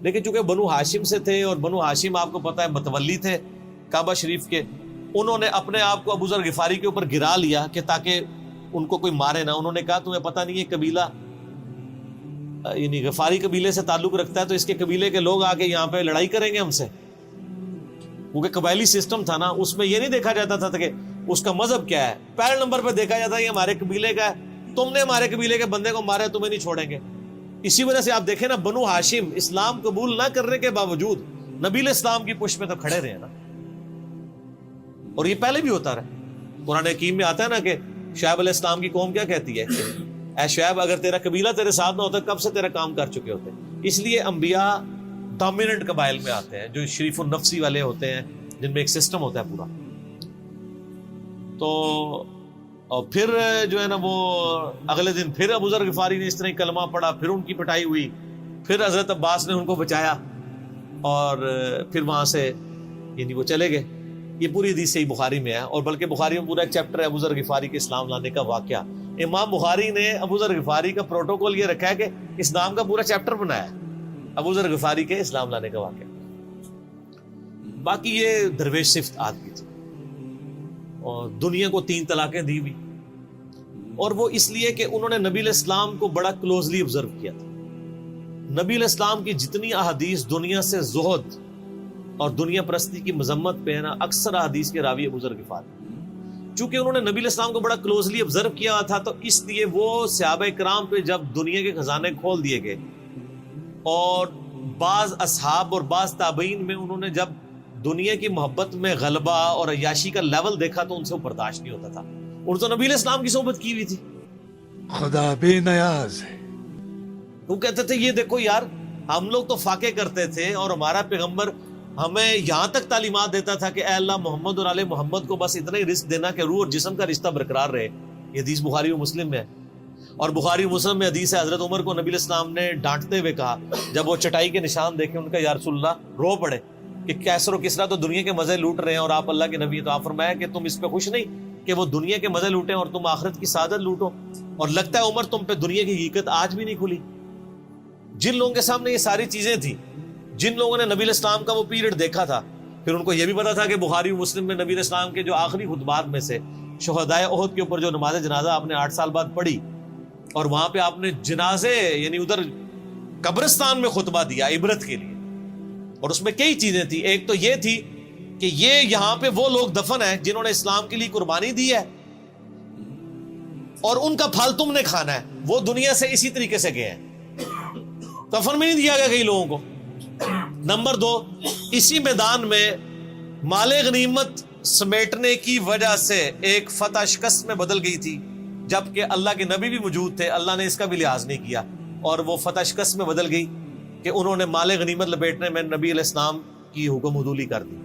لیکن چونکہ بنو ہاشم سے تھے اور بنو ہاشم آپ کو پتہ ہے متولی تھے کعبہ شریف کے، انہوں نے اپنے آپ کو ابو ذر غفاری کے اوپر گرا لیا کہ تاکہ ان کو کوئی مارے نہ. انہوں نے کہا تمہیں پتہ نہیں ہے قبیلہ یعنی غفاری قبیلے سے تعلق رکھتا ہے تو اس کے قبیلے کے لوگ آ کے یہاں پہ لڑائی کریں گے ہم سے. کیونکہ قبائلی سسٹم تھا نا، اس میں یہ نہیں دیکھا جاتا تھا کہ اس کا مذہب کیا ہے، پہلے نمبر پہ دیکھا جاتا ہے یہ ہمارے قبیلے کا ہے، تم نے ہمارے قبیلے کے بندے کو مارا ہے تمہیں نہیں چھوڑیں گے. اسی وجہ سے آپ دیکھیں نا بنو ہاشم اسلام قبول نہ کرنے کے باوجود نبی علیہ السلام کی پشت میں تو کھڑے رہے نا، اور یہ پہلے بھی ہوتا رہا. قرآن حکیم میں آتا ہے نا کہ شعیب علیہ السلام کی قوم کیا کہتی ہے، اے شعیب اگر تیرا قبیلہ تیرے ساتھ نہ ہوتا کب سے تیرا کام کر چکے ہوتے. اس لیے انبیاء ڈومیننٹ قبائل میں آتے ہیں جو شریف النفسی والے ہوتے ہیں، جن میں ایک سسٹم ہوتا ہے پورا. تو اور پھر جو ہے نا وہ اگلے دن پھر ابو ذر غفاری نے اس طرح کلمہ پڑھا، پھر ان کی پٹائی ہوئی، پھر حضرت عباس نے ان کو بچایا اور پھر وہاں سے یعنی وہ چلے گئے. یہ پوری حدیث صحیح بخاری میں ہے، اور بلکہ بخاری میں پورا ایک چیپٹر ہے ابو ذر غفاری کے اسلام لانے کا واقعہ. امام بخاری نے ابو ذر غفاری کا پروٹوکول یہ رکھا ہے کہ اسلام کا پورا چیپٹر بنایا ہے ابو ذر غفاری کے اسلام لانے کا واقعہ. باقی یہ درویش صفت آدمی تھی اور دنیا کو 3 طلاقیں دی ہوئی، اور وہ اس لیے کہ انہوں نے نبی علیہ السلام کو بڑا کلوزلی آبزرو کیا تھا. نبی علیہ السلام کی جتنی احادیث دنیا سے زہد اور دنیا پرستی کی مذمت پہ ہے نا، اکثر احادیث کے راوی ابو ذر غفاری. چونکہ انہوں نے نبی علیہ السلام کو بڑا کلوزلی آبزرو کیا تھا تو اس لیے وہ صحابہ کرام پہ جب دنیا کے خزانے کھول دیے گئے، اور بعض اصحاب اور بعض تابعین میں انہوں نے جب دنیا کی محبت میں غلبہ اور عیاشی کا لیول دیکھا تو ان سے وہ برداشت نہیں ہوتا تھا. اور تو نبی علیہ السلام کی صحبت کی ہوئی تھی، خدا بے نیاز ہے. وہ کہتے تھے یہ دیکھو یار ہم لوگ تو فاقے کرتے تھے اور ہمارا پیغمبر ہمیں یہاں تک تعلیمات دیتا تھا کہ اے اللہ محمد اور آل محمد کو بس اتنا ہی رزق دینا کہ روح اور جسم کا رشتہ برقرار رہے. یہ حدیث بخاری و مسلم میں ہے، اور بخاری و مسلم میں حدیث ہے حضرت عمر کو نبی علیہ السلام نے ڈانٹتے ہوئے کہا جب وہ چٹائی کے نشان دیکھے، ان کا یا رسول اللہ رو پڑے کہ کیسر و کسرا تو دنیا کے مزے لوٹ رہے ہیں اور آپ اللہ کے نبی. تو آپ فرمایا کہ تم اس پہ خوش نہیں کہ وہ دنیا کے مزے لوٹیں اور تم آخرت کی سعادت لوٹو. اور لگتا ہے عمر تم پہ دنیا کی حقیقت آج بھی نہیں کھلی. جن لوگوں کے سامنے یہ ساری چیزیں تھیں، جن لوگوں نے نبی علیہ السلام کا وہ پیریڈ دیکھا تھا، پھر ان کو یہ بھی پتا تھا کہ بخاری و مسلم میں نبی علیہ السلام کے جو آخری خطبات میں سے شہدائے احد کے اوپر جو نماز جنازہ آپ نے 8 سال بعد پڑھی، اور وہاں پہ آپ نے جنازے یعنی ادھر قبرستان میں خطبہ دیا عبرت کے لیے، اور اس میں کئی چیزیں تھیں. ایک تو یہ تھی کہ یہ یہاں پہ وہ لوگ دفن ہیں جنہوں نے اسلام کے لیے قربانی دی ہے اور ان کا پھل تم نے کھانا ہے. وہ دنیا سے اسی طریقے سے گئے ہیں، کفن میں نہیں دیا گیا کئی لوگوں کو. نمبر 2، اسی میدان میں مال غنیمت سمیٹنے کی وجہ سے ایک فتح شکست میں بدل گئی تھی، جبکہ اللہ کے نبی بھی موجود تھے. اللہ نے اس کا بھی لحاظ نہیں کیا اور وہ فتح شکست میں بدل گئی کہ انہوں نے مال غنیمت لپیٹنے میں نبی علیہ السلام کی حکم حدولی کر دی،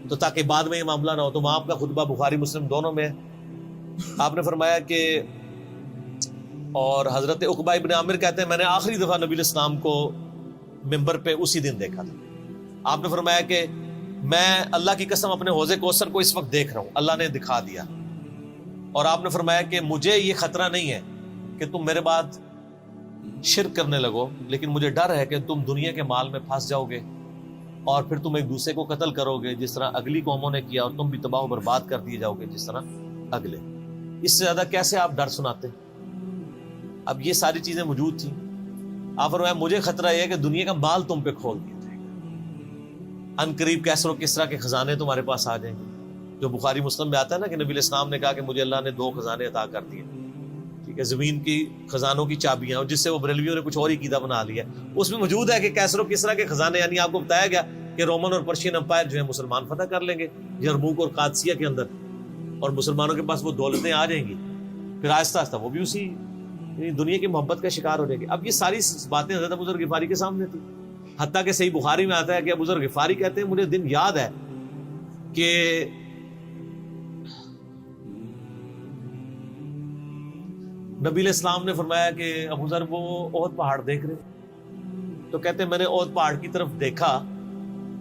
تو تاکہ بعد میں یہ معاملہ نہ ہو. تو وہاں آپ کا خطبہ بخاری مسلم دونوں میں آپ نے فرمایا کہ، اور حضرت عقبہ ابن عامر کہتے ہیں میں نے آخری دفعہ نبی علیہ السلام کو ممبر پہ اسی دن دیکھا تھا. آپ نے فرمایا کہ میں اللہ کی قسم اپنے حوض کوثر کو اس وقت دیکھ رہا ہوں، اللہ نے دکھا دیا. اور آپ نے فرمایا کہ مجھے یہ خطرہ نہیں ہے کہ تم میرے بعد شرک کرنے لگو، لیکن مجھے ڈر ہے کہ تم دنیا کے مال میں پھنس جاؤ گے اور پھر تم ایک دوسرے کو قتل کرو گے جس طرح اگلی قوموں نے کیا، اور تم بھی تباہ و برباد کر دیے جاؤ گے جس طرح اگلے. اس سے زیادہ کیسے آپ ڈر سناتے؟ اب یہ ساری چیزیں موجود تھیں. آپ فرمایا مجھے خطرہ یہ ہے کہ دنیا کا مال تم پہ کھول دیا جائے گا، ان قریب کیسر و کسرا کے خزانے تمہارے پاس آ جائیں گے. جو بخاری مسلم میں آتا ہے نا کہ نبی علیہ السلام نے کہا کہ مجھے اللہ نے 2 خزانے عطا کر دیے، ٹھیک ہے، زمین کی خزانوں کی چابیاں، اور جس سے وہ بریلویوں نے کچھ اور ہی قیدا بنا لیا. اس میں موجود ہے کہ کیسر و کسرا کے خزانے، یعنی آپ کو بتایا گیا کہ رومن اور پرشین امپائر جو ہے مسلمان فتح کر لیں گے یرموک اور قادسیہ کے اندر، اور مسلمانوں کے پاس وہ دولتیں آ جائیں گی. پھر آہستہ آہستہ وہ بھی اسی دنیا کی محبت کا شکار ہو جائے گی. اب یہ ساری باتیں حضرت ابو ذر غفاری کے سامنے تھی، حتیٰ کہ صحیح بخاری میں آتا ہے کہ ابو ذر غفاری کہتے ہیں مجھے دن یاد ہے کہ نبی علیہ السلام نے فرمایا کہ ابو ذر وہ احد پہاڑ دیکھ رہے، تو کہتے ہیں میں نے احد پہاڑ کی طرف دیکھا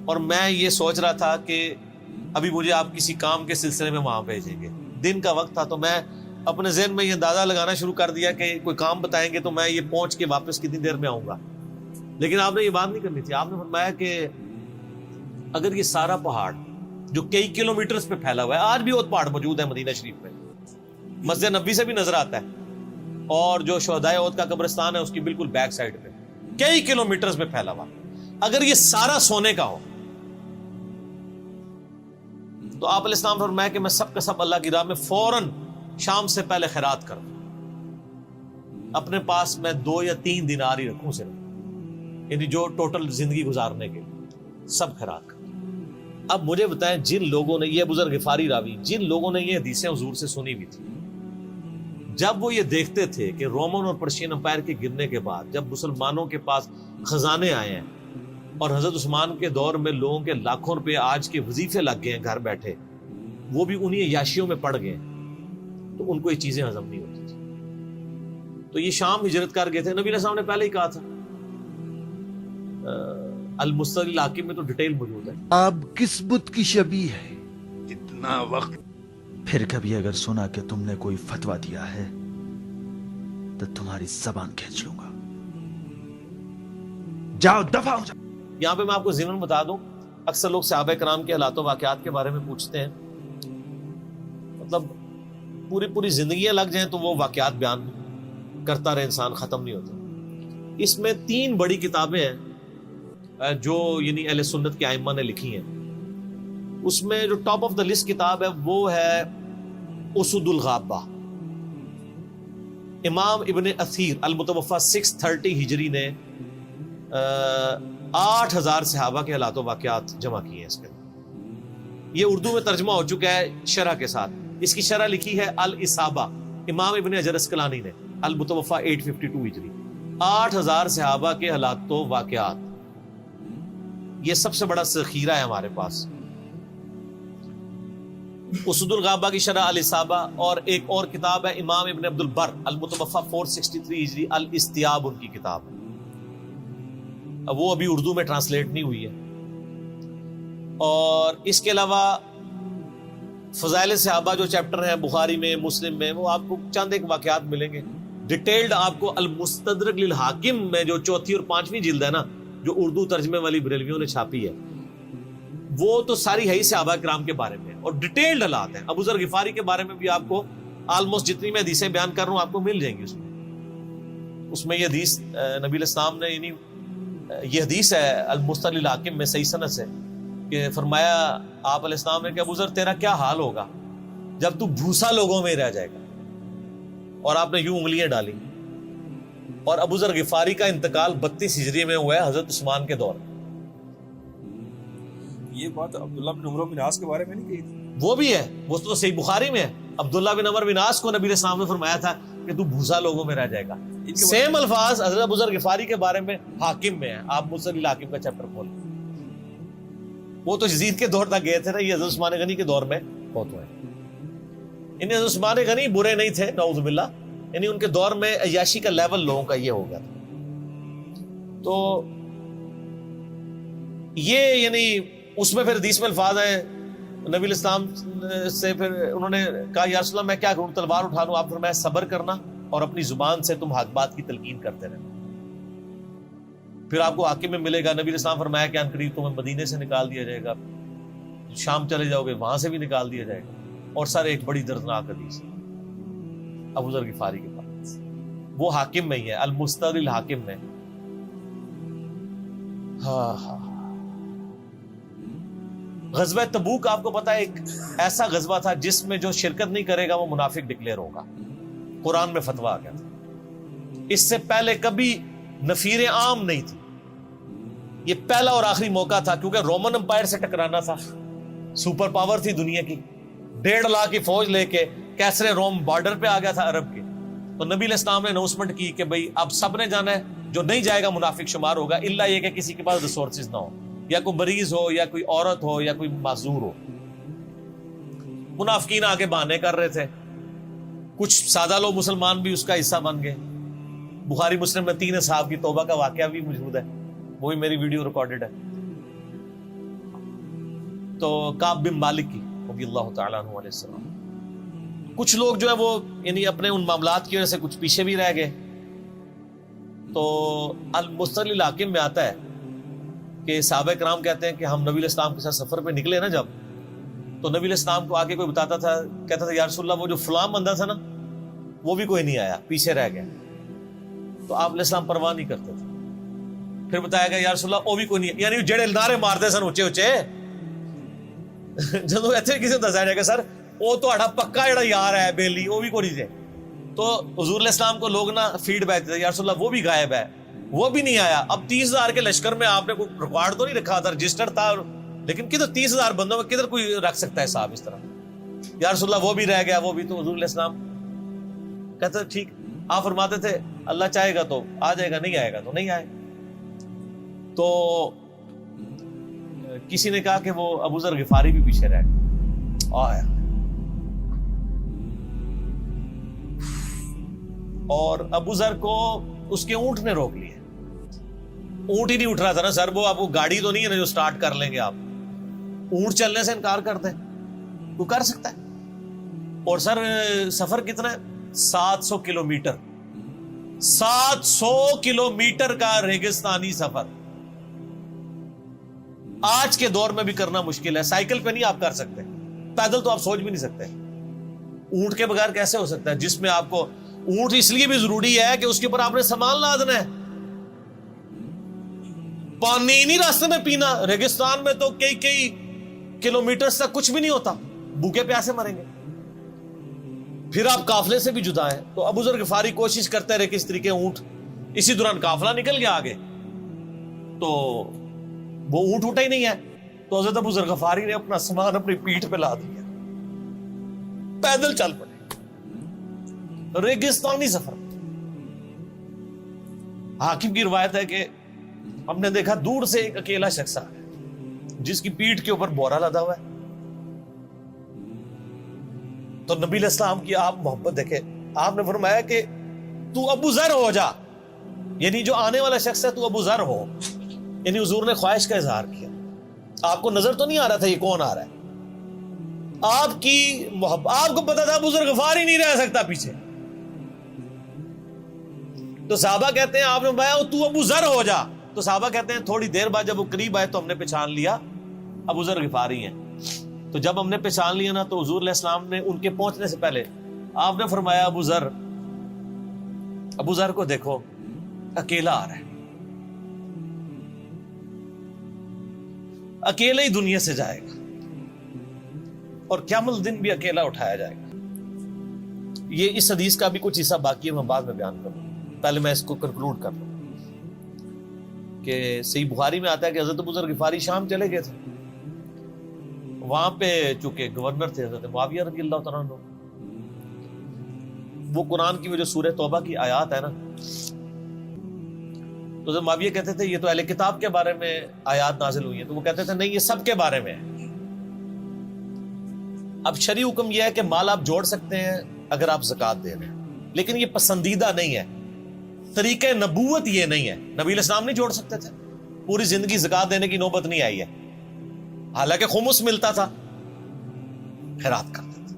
اور میں یہ سوچ رہا تھا کہ ابھی مجھے آپ کسی کام کے سلسلے میں وہاں بھیجیں گے. دن کا وقت تھا، تو میں اپنے ذہن میں یہ اندازہ لگانا شروع کر دیا کہ کوئی کام بتائیں گے تو میں یہ پہنچ کے واپس کتنی دیر میں آؤں گا. لیکن آپ نے یہ بات نہیں کرنی تھی. آپ نے فرمایا کہ اگر یہ سارا پہاڑ جو کئی کلومیٹرز پہ پھیلا ہوا ہے, آج بھی وہ پہاڑ موجود ہے مدینہ شریف میں, مسجد نبوی سے بھی نظر آتا ہے, اور جو شہدائے احد کا قبرستان ہے اس کی بالکل بیک سائڈ پہ کئی کلومیٹرز پہ پھیلا ہوا, اگر یہ سارا سونے کا ہو تو آپ علیہ السلام فرمایا کہ میں سب کا سب اللہ کی راہ میں فوراً شام سے پہلے خیرات کروں, اپنے پاس میں 2 یا 3 دینار ہی رکھوں صرف, یعنی جو ٹوٹل زندگی گزارنے کے سب خیرات کروں. اب مجھے بتائیں, جن لوگوں نے, یہ بزرگ غفاری راوی, جن لوگوں نے یہ حدیثیں حضور سے سنی ہوئی تھی, جب وہ یہ دیکھتے تھے کہ رومن اور پرشین امپائر کے گرنے کے بعد جب مسلمانوں کے پاس خزانے آئے ہیں اور حضرت عثمان کے دور میں لوگوں کے لاکھوں روپے آج کے وظیفے لگ گئے ہیں گھر بیٹھے, وہ بھی انہی عیاشیوں میں پڑ گئے, تو ان کو یہ چیزیں ہضم نہیں ہوتی تھی. تو یہ شام ہجرت کر گئے تھے. نبی علیہ السلام نے پہلے ہی کہا تھا, المستدرک الحاکم میں تو ڈیٹیل موجود ہے. آپ کس بت کی شبیہ ہے, اتنا وقت. پھر کبھی اگر سنا کہ تم نے کوئی فتویٰ دیا ہے تو تمہاری زبان کھینچ لوں گا. جاؤ دفع ہو جاؤ. یہاں پہ میں آپ کو ضمن بتا دوں, اکثر لوگ صحابہ کرام کے حالات و واقعات کے بارے میں پوچھتے ہیں, مطلب پوری زندگیاں لگ جائیں تو وہ واقعات بیان کرتا رہے انسان, ختم نہیں ہوتا. اس میں 3 بڑی کتابیں ہیں جو یعنی اہل سنت کے ائمہ نے لکھی ہیں. اس میں جو ٹاپ آف دا لسٹ کتاب ہے وہ ہے اسد الغابہ. امام ابن اثیر المتوفی 630 ہجری نے 8000 صحابہ کے حالات و واقعات جمع کیے ہیں اس کے. یہ اردو میں ترجمہ ہو چکا ہے شرح کے ساتھ. اس کی شرح لکھی ہے الاصابہ امام ابن حجر اسقلانی نے, المتوفی 852 ہجری. 8000 صحابہ کے حالات و واقعات, یہ سب سے بڑا ذخیرہ ہے ہمارے پاس. اسد الغابہ کی شرح الاصابہ, اور ایک اور کتاب ہے امام ابن عبد البر المتوفی 463 ہجری الاستیاب, ان کی کتاب ہے. اب وہ ابھی اردو میں ٹرانسلیٹ نہیں ہوئی ہے. اور اس کے علاوہ فضائل صحابہ جو چیپٹر ہیں بخاری میں, مسلم میں, وہ آپ کو چند ایک واقعات ملیں گے. ڈیٹیلڈ آپ کو المستدرک للحاکم میں جو 4تھی اور 5ویں جلد ہے نا, جو اردو ترجمے والی بریلویوں نے چھاپی ہے, وہ تو ساری ہے ہی صحابہ کرام کے بارے میں, اور ڈیٹیلڈ حالات ہیں. ابو ذر غفاری کے بارے میں بھی آپ کو آلموسٹ جتنی میں حدیثیں بیان کر رہا ہوں آپ کو مل جائیں گی. اس میں یہ حدیث نبی علیہ السلام نے, یعنی یہ حدیث ہے المستدرک للحاکم میں صحیح سند سے, کہ فرمایا آپ علیہ السلام نے کہ ابو ذر تیرا کیا حال ہوگا جب تو بھوسا لوگوں میں رہ جائے گا. اور آپ نے یوں انگلیاں ڈالی. اور ابو ذر غفاری کا انتقال 32 ہجری میں ہوا ہے حضرت عثمان کے دور میں. یہ بات عبداللہ بن عمر بن عاص کے بارے میں نہیں کہی تھی؟ وہ بھی ہے, وہ تو صحیح بخاری میں ہے. عبداللہ بن عمر بن عاص کو نبی علیہ السلام نے فرمایا تھا کہ تو بھوسا لوگوں میں رہ جائے گا. سیم الفاظ حضرت ابو ذر غفاری کے بارے میں حاکم میں ہے. آپ مستدرک الحاکم کا چیپٹر کھول, وہ تو یزید کے دور تک گئے تھے نا, یہ حضرت عثمان غنی کے دور میں بہت ہوئے. انہیں حضرت عثمان غنی برے نہیں تھے نعوذ باللہ, یعنی ان کے دور میں عیاشی کا لیول لوگوں کا یہ ہو گیا تھا. تو یہ یعنی اس میں پھر حدیث میں الفاظ ہیں نبی علیہ السلام سے, پھر انہوں نے کہا یا رسول اللہ میں کیا کروں, تلوار اٹھا لوں؟ آپ فرمایا صبر کرنا اور اپنی زبان سے تم حق بات کی تلقین کرتے رہنا, پھر آپ کو حاکم میں ملے گا. نبی علیہ السلام فرمایا کہ ان قریب تمہیں مدینے سے نکال دیا جائے گا, شام چلے جاؤ گے وہاں سے بھی نکال دیا جائے گا. اور سر ایک بڑی دردناک حدیث ابو ذر غفاری کے پاس, وہ حاکم میں ہی ہے, المستدرک الحاکم میں. ہاں غزوہ تبوک آپ کو پتا ہے ایک ایسا غزوہ تھا جس میں جو شرکت نہیں کرے گا وہ منافق ڈکلیئر ہوگا. قرآن میں فتویٰ آ گیا تھا. اس سے پہلے کبھی نفیر عام نہیں تھی, یہ پہلا اور آخری موقع تھا, کیونکہ رومن امپائر سے ٹکرانا تھا. سپر پاور تھی دنیا کی, 1.5 لاکھ کی فوج لے کے کیسرے روم بارڈر پہ آ گیا تھا عرب کے. تو نبی علیہ السلام نے اناؤنسمنٹ کی کہ بھئی اب سب نے جانا ہے, جو نہیں جائے گا منافق شمار ہوگا, الا یہ کہ کسی کے پاس ریسورسز نہ ہو, یا کوئی مریض ہو, یا کوئی عورت ہو, یا کوئی معذور ہو. منافقین آگے بہانے کر رہے تھے, کچھ سادہ لوگ مسلمان بھی اس کا حصہ بن گئے. بخاری مسلم میں 3 اصحاب کی توبہ کا واقعہ بھی موجود ہے, وہ بھی میری ویڈیو ریکارڈڈ ہے. تو کعب بن مالک کی رضی اللہ تعالیٰ عنہ علیہ السلام, کچھ لوگ جو ہے وہ یعنی اپنے ان معاملات کی وجہ سے کچھ پیچھے بھی رہ گئے. تو المستقل الحاکم میں آتا ہے کہ صحابہ کرام کہتے ہیں کہ ہم نبی علیہ السلام کے ساتھ سفر پہ نکلے نا جب، تو نبی علیہ السلام کو آگے کوئی بتاتا تھا، کہتا تھا یا رسول اللہ وہ جو فلاں بندہ تھا نا وہ بھی کوئی نہیں آیا، پیچھے رہ گیا. تو آپ علیہ السلام پرواہ نہیں کرتے تھے. پھر بتایا گیا یا رسول اللہ وہ بھی کوئی نہیں، یعنی جڑے نعرے مارتے سن اچے اچے جدو ایتھے کسی کو دسایا جائے گا سر وہ تہاڈا پکا جڑا یار ہے بیلی وہ بھی کوئی نہیں تھے. تو حضور علیہ السلام کو لوگ نا فیڈ بیک دیتے یا رسول اللہ وہ بھی غائب ہے، وہ بھی نہیں آیا. اب 30,000 کے لشکر میں آپ نے کوئی ریکارڈ تو نہیں رکھا تھا، رجسٹر تھا، لیکن کدھر 30,000 بندوں میں کدھر کوئی رکھ سکتا ہے صاحب اس طرح. یا رسول اللہ وہ بھی رہ گیا، وہ بھی. تو حضور علیہ السلام کہتے ٹھیک. آپ فرماتے تھے اللہ چاہے گا تو آ جائے گا، نہیں آئے گا تو نہیں آئے. تو کسی نے کہا کہ وہ ابو ذر غفاری بھی پیچھے رہ گیا آیا، اور ابو ذر کو اس کے اونٹ نے روک لیا. اونٹ ہی نہیں اٹھ رہا تھا نا سر، وہ آپ کو گاڑی تو نہیں ہے نا جو سٹارٹ کر لیں گے آپ. اونٹ چلنے سے انکار کرتے ہیں، وہ کر سکتا ہے. اور سر سفر کتنا ہے؟ 700 کلومیٹر. 700 کلومیٹر کا ریگستانی سفر آج کے دور میں بھی کرنا مشکل ہے. سائیکل پہ نہیں آپ کر سکتے، پیدل تو آپ سوچ بھی نہیں سکتے. اونٹ کے بغیر کیسے ہو سکتا ہے؟ جس میں آپ کو اونٹ اس لیے بھی ضروری ہے کہ اس کے اوپر آپ نے سامان لادنا ہے. پانی نہیں راستے میں پینا. ریگستان میں تو کئی کلومیٹر تک کچھ بھی نہیں ہوتا، بھوکے پیاسے مریں گے. پھر آپ قافلے سے بھی جدا ہیں. تو ابو ذر غفاری کوشش کرتے رہے کس طریقے اونٹ. اسی دوران قافلہ نکل گیا آگے، تو وہ اونٹ اٹھا ہی نہیں ہے. تو حضرت ابو ذر غفاری نے اپنا سامان اپنی پیٹھ پہ لاد دیا، پیدل چل پڑے. ریگستانی سفر. حاکم کی روایت ہے کہ ہم نے دیکھا دور سے ایک اکیلا شخص آ ہے جس کی پیٹھ کے اوپر بورا لدا ہوا ہے. تو نبی علیہ السلام کی آپ محبت دیکھے، آپ نے فرمایا کہ تو ابو ذر ہو جا، یعنی جو آنے والا شخص ہے تو ابو ذر ہو. یعنی حضور نے خواہش کا اظہار کیا. آپ کو نظر تو نہیں آ رہا تھا یہ کون آ رہا ہے، آپ کی محبت. آپ کو پتا تھا ابو ذر غفاری نہیں رہ سکتا پیچھے. تو صحابہ کہتے ہیں آپ نے فرمایا تو ابو ذر ہو جا. تو صحابہ کہتے ہیں تھوڑی دیر بعد جب وہ قریب آئے تو ہم نے پہچان لیا ابو ذر غفاری ہیں. تو جب ہم نے پہچان لیا نا تو حضور علیہ السلام نے ان کے پہنچنے سے پہلے آپ نے فرمایا ابو ذر کو دیکھو اکیلا آ رہا ہے، اکیلے ہی دنیا سے جائے گا اور قیامت دن بھی اکیلا اٹھایا جائے گا. یہ اس حدیث کا بھی کچھ حصہ باقی ہے، میں بعد میں بیان کروں. پہلے میں اس کو کنکلوڈ کر لوں کہ صحیح بخاری میں آتا ہے کہ حضرت ابو ذر غفاری شام چلے گئے تھے. وہاں پہ چونکہ گورنر تھے حضرت معاویہ رضی اللہ تعالیٰ عنہ. وہ قرآن کی وہ جو سورہ توبہ کی آیات ہے نا، تو حضرت معاویہ کہتے تھے یہ تو اہل کتاب کے بارے میں آیات نازل ہوئی ہیں. تو وہ کہتے تھے نہیں، یہ سب کے بارے میں ہے. اب شرعی حکم یہ ہے کہ مال آپ جوڑ سکتے ہیں اگر آپ زکوٰۃ دے رہے ہیں، لیکن یہ پسندیدہ نہیں ہے. طریقہ نبوت یہ نہیں ہے. نبی علیہ السلام نہیں جوڑ سکتے تھے، پوری زندگی زکوٰۃ دینے کی نوبت نہیں آئی ہے، حالانکہ خمس ملتا تھا، خیرات کرتے تھے.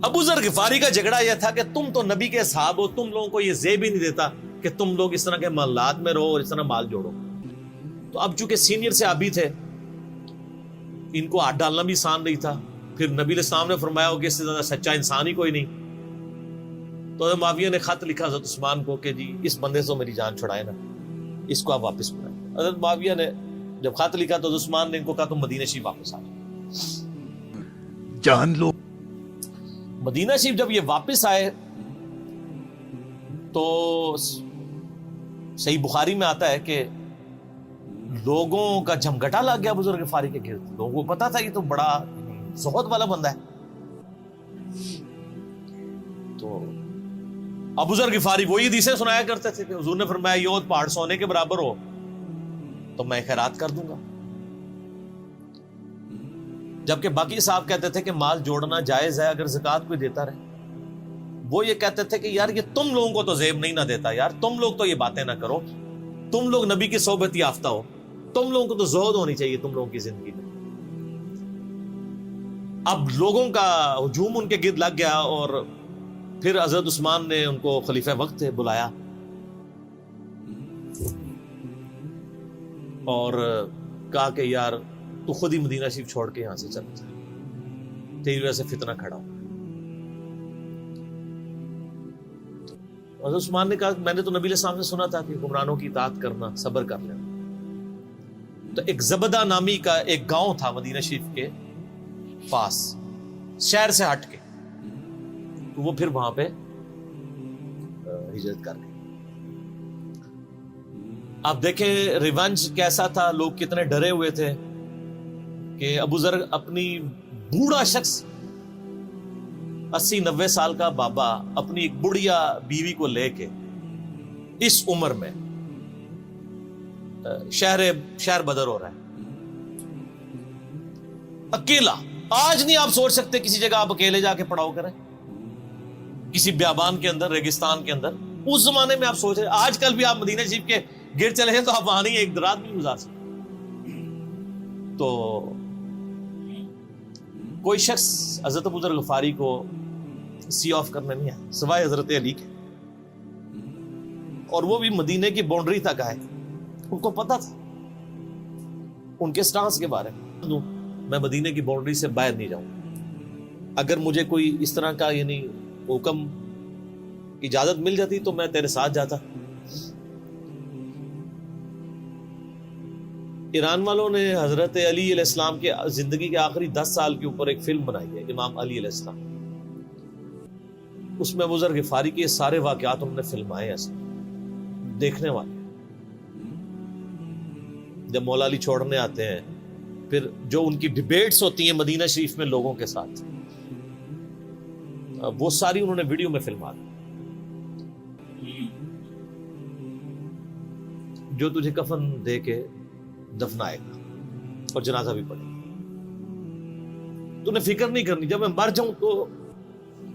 ابو ذر غفاری کا جھگڑا یہ تھا کہ تم تو نبی کے اصحاب ہو، تم لوگوں کو یہ زیب ہی نہیں دیتا کہ تم لوگ اس طرح کے محلات میں رہو اور اس طرح مال جوڑو. تو اب چونکہ سینئر صحابی تھے، ان کو ہاتھ ڈالنا بھی آسان نہیں تھا. پھر نبی علیہ السلام نے فرمایا ہو کہ اس سے زیادہ سچا انسان ہی کوئی نہیں. تو حضرت معاویہ نے خط لکھا حضرت عثمان کو کہ جی اس بندے سے میری جان چھڑائے نا، اس کو آپ واپس بلائیں. حضرت معاویہ نے جب خط لکھا تو حضرت عثمان نے ان کو کہا تم مدینہ شریف واپس آ جاؤ. جان لو. مدینہ شریف جب یہ واپس آئے تو صحیح بخاری میں آتا ہے کہ لوگوں کا جھمگٹا لگ گیا ابو ذر غفاری کے گرد. لوگوں کو پتا تھا یہ تو بڑا زہد والا بندہ ہے. تو ابو ذر غفاری وہی حدیثیں سنایا کرتے تھے کہ حضور نے فرمایا یہ پہاڑ سونے کے برابر ہو تو میں خیرات کر دوں گا. جبکہ باقی صاحب کہتے تھے کہ مال جوڑنا جائز ہے اگر زکوٰۃ کوئی دیتا رہے. وہ یہ کہتے تھے کہ یار یہ تم لوگوں کو تو زیب نہیں نہ دیتا، یار تم لوگ تو یہ باتیں نہ کرو، تم لوگ نبی کی صحبت یافتہ ہو، تم لوگوں کو تو زہد ہونی چاہیے تم لوگوں کی زندگی میں. اب لوگوں کا ہجوم ان کے گرد لگ گیا اور پھر حضرت عثمان نے ان کو خلیفہ وقت بلایا اور کہا کہ یار تو خود ہی مدینہ شریف چھوڑ کے یہاں سے چلا جا، تیری وجہ سے فتنہ کھڑا ہو۔ حضرت عثمان نے کہا میں نے تو نبی علیہ السلام سے سنا تھا کہ حکمرانوں کی اطاعت کرنا، صبر کر لینا۔ تو ایک زبدہ نامی کا ایک گاؤں تھا مدینہ شریف کے پاس، شہر سے ہٹ کے، تو وہ پھر وہاں پہ ہجرت کر گئے۔ آپ دیکھیں ریونج کیسا تھا، لوگ کتنے ڈرے ہوئے تھے کہ ابو ذر اپنی بوڑھا شخص 80-90 سال کا بابا اپنی ایک بڑھیا بیوی کو لے کے اس عمر میں شہر بدر ہو رہا ہے اکیلا۔ آج نہیں آپ سوچ سکتے کسی جگہ آپ اکیلے جا کے پڑاؤ کریں، کسی بیابان کے اندر، ریگستان کے اندر۔ اس زمانے میں آپ سوچ رہے، آج کل بھی آپ مدینہ شریف کے گر چلے ہیں تو آپ وہاں نہیں ایک رات بھی گزار سکتے۔ تو کوئی شخص حضرت ابو ذر غفاری کو سی آف کرنے نہیں آیا سوائے حضرت علی کے، اور وہ بھی مدینے کی باؤنڈری تک آئے۔ ان کو پتا تھا ان کے سٹانس کے بارے میں مدینے کی باؤنڈری سے باہر نہیں جاؤں، اگر مجھے کوئی اس طرح کا یعنی حکم اجازت مل جاتی تو میں تیرے ساتھ جاتا۔ ایران والوں نے حضرت علی علیہ السلام کے زندگی کے آخری 10 سال کے اوپر ایک فلم بنائی ہے، امام علی علیہ السلام۔ اس میں ابو ذر غفاری کے سارے واقعات انہوں نے فلمائے ہیں، دیکھنے والے۔ جب مولا علی چھوڑنے آتے ہیں، پھر جو ان کی ڈیبیٹس ہوتی ہیں مدینہ شریف میں لوگوں کے ساتھ، وہ ساری انہوں نے ویڈیو میں فلما دی۔ جو تجھے کفن دے کے دفنائے گا اور جنازہ بھی پڑے گا، تو نے فکر نہیں کرنی، جب میں مر جاؤں تو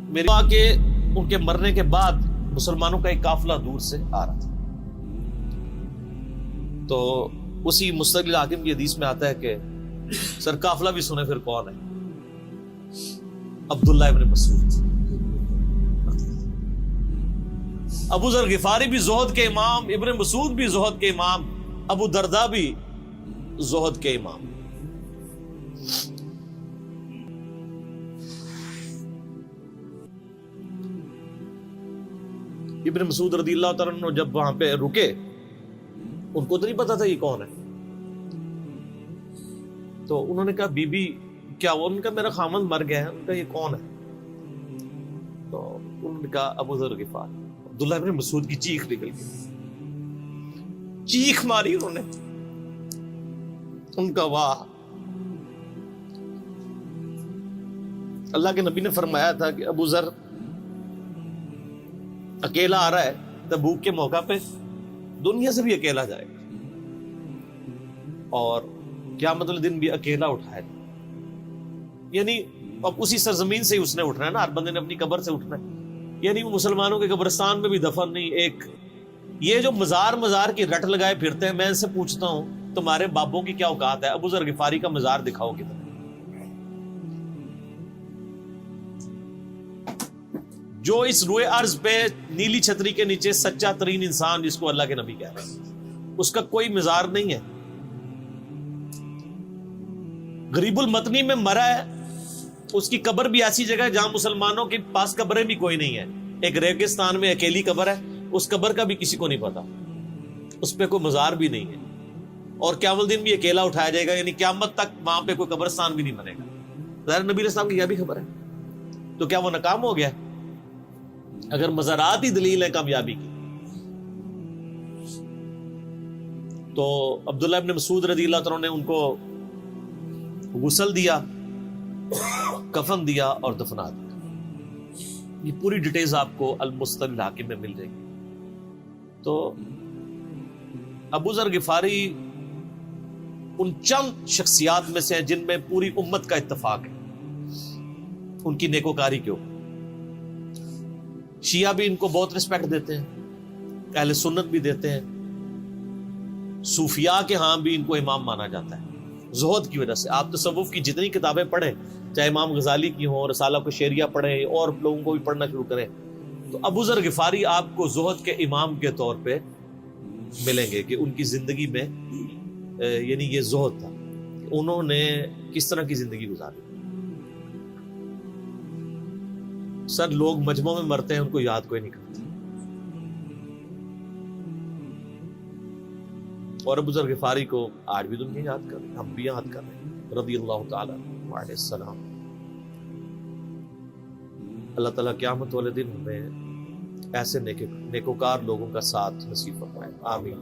میرے ماں کے ان کے مرنے کے بعد مسلمانوں کا ایک قافلہ دور سے آ رہا تھا۔ تو اسی مستقل حاکم کی حدیث میں آتا ہے کہ سر قافلہ بھی سنے پھر کون ہے؟ عبداللہ ابن مسعود۔ ابو ذر غفاری بھی زہد کے امام، ابن مسعود بھی زہد کے امام، ابو درداء بھی زہد کے امام۔ ابن مسعود رضی اللہ تعالیٰ عنہ جب وہاں پہ رکے، ان کو تو نہیں پتا تھا یہ کون ہے، تو انہوں نے کہا بی بی کیا وہ؟ ان کا میرا خامند مر گیا ہے۔ ان کا یہ کون ہے؟ تو انہوں نے کہا ابو ذر غفاری۔ عبداللہ ابن مسعود کی چیخ نکل گئی، چیخ ماری انہوں نے، ان کا واہ۔ اللہ کے نبی نے فرمایا تھا کہ ابو ذر اکیلا آ رہا ہے تبوک کے موقع پہ، دنیا سے بھی اکیلا جائے گا، اور قیامت الدن بھی اکیلا اٹھائے گا۔ یعنی اب اسی سرزمین سے ہی اس نے اٹھنا ہے نا، ہر بندے نے اپنی قبر سے اٹھنا ہے، یعنی وہ مسلمانوں کے قبرستان میں بھی دفن نہیں۔ ایک یہ جو مزار کی رٹ لگائے پھرتے ہیں، میں ان سے پوچھتا ہوں تمہارے بابوں کی کیا اوقات ہے؟ ابو ذر غفاری کا مزار دکھاؤ کدھر؟ جو اس روئے ارض پہ نیلی چھتری کے نیچے سچا ترین انسان جس کو اللہ کے نبی کہہ رہے ہیں، اس کا کوئی مزار نہیں ہے۔ غریب المتنی میں مرا ہے، اس کی قبر بھی ایسی جگہ ہے جہاں مسلمانوں کے پاس قبریں بھی کوئی نہیں ہے، ایک ریگستان میں اکیلی قبر ہے، اس قبر کا بھی کسی کو نہیں پتا، اس پہ کوئی مزار بھی نہیں ہے، اور قیامت دن بھی اکیلا اٹھایا جائے گا، یعنی قیامت تک وہاں پہ کوئی قبرستان بھی نہیں بنے گا۔ ظاہر نبی علیہ السلام کی یہ بھی خبر ہے، تو کیا وہ ناکام ہو گیا؟ اگر مزارات ہی دلیل ہے کامیابی کی، تو عبداللہ ابن مسعود رضی اللہ تعالیٰ نے ان کو غسل دیا، کفن دیا اور دفنا دیا۔ یہ پوری ڈیٹیلز آپ کو المستقل حاکم میں مل جائے گی۔ تو ابو ذر غفاری ان چند شخصیات میں سے ہیں جن میں پوری امت کا اتفاق ہے ان کی نیکوکاری کے اوپر۔ شیعہ بھی ان کو بہت رسپیکٹ دیتے ہیں، اہل سنت بھی دیتے ہیں، صوفیاء کے ہاں بھی ان کو امام مانا جاتا ہے زہد کی وجہ سے۔ آپ تصوف کی جتنی کتابیں پڑھیں، چاہے امام غزالی کی ہوں، رسالہ کو شیریہ پڑھیں، اور لوگوں کو بھی پڑھنا شروع کریں، تو ابو ذر غفاری آپ کو زہد کے امام کے طور پہ ملیں گے کہ ان کی زندگی میں یعنی یہ زہد تھا کہ انہوں نے کس طرح کی زندگی گزاری. سر لوگ مجمع میں مرتے ہیں، ان کو یاد کوئی نہیں کرتا. اور ابو ذر غفاری کو آج بھی دنیا یاد کر رہے ہیں، ہم بھی یاد کر رہے ہیں رضی اللہ تعالی علیہ السلام. اللہ تعالیٰ قیامت والے دن ہمیں ایسے نیکوکار لوگوں کا ساتھ نصیب فرمائے. آمین.